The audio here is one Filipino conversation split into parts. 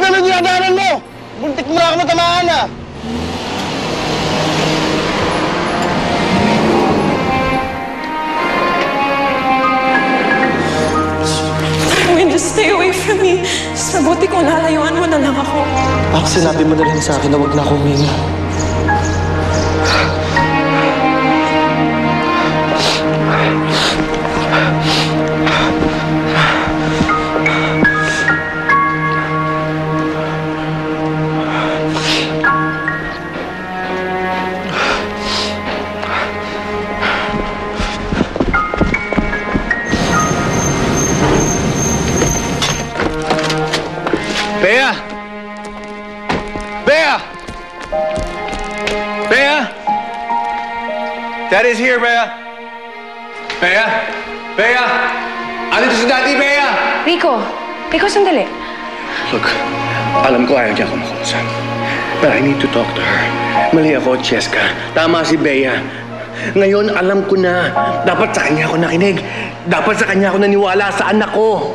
Ano dinadaanan mo? Buntik mo na ako matamaan ah! Erwin, just stay away from me. Just mabuti kung lalayuan mo na lang ako. Baka sinabi mo na rin sa akin na huwag na akong huminga. Bea! Bea! Bea! Daddy's here, Bea! Bea! Bea! Andito si Daddy, Bea! Rico! Rico, sandali. Look, alam ko ayaw niya ako makausap. But I need to talk to her. Mali ako, Cheska. Tama si Bea. Ngayon, alam ko na. Dapat sa kanya ako nakinig. Dapat sa kanya ako naniwala sa anak ko.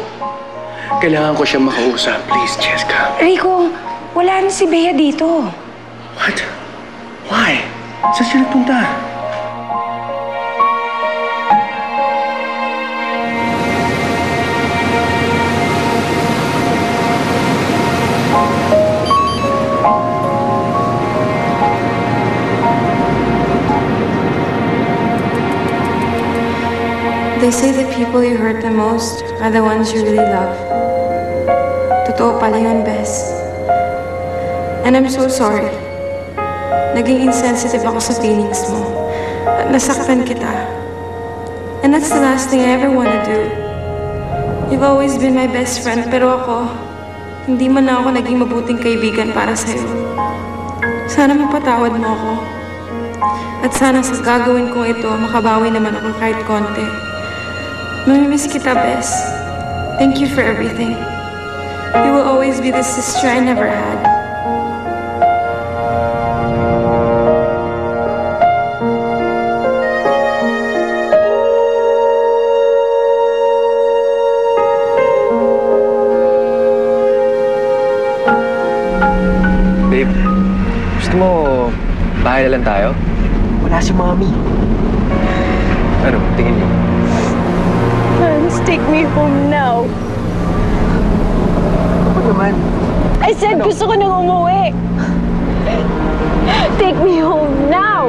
Kailangan ko siya makausap. Please, Cheska. Rico, wala na si Bea dito. What? Why? Saan siya nagpunta? They say the people you hurt the most are the ones you really love. Totoo pala yun, Bes. And I'm so sorry. Naging insensitive ako sa feelings mo. At nasaktan kita. And that's the last thing I ever wanna do. You've always been my best friend, pero ako, hindi man lang ako naging mabuting kaibigan para sa'yo. Sana mapatawad mo ako. At sana sa gagawin kong ito, makabawi naman ako kahit konti. Mamimiss kita, Bes. Thank you for everything. You will always be the sister I never had. Babe, gusto mo bahay na lang tayo? Wala si Mami. Ano, tingin mo? Hans, take me home now. Ano naman? I said gusto ko nang umuwi. Take me home now.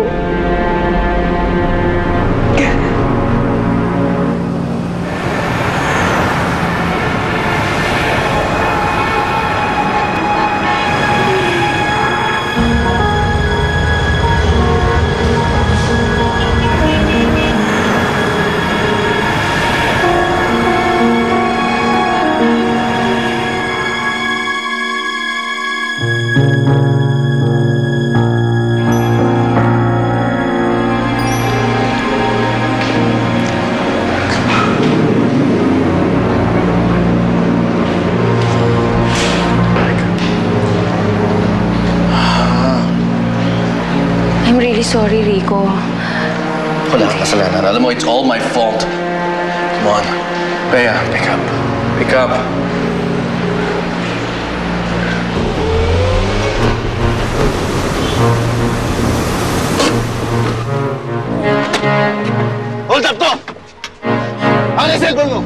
I'm really sorry, Rico. Wala kang kasalanan. Alam mo, it's all my fault. Come on. Bea, pick up. Pick up. Hold up to! Ano yung cellphone mo?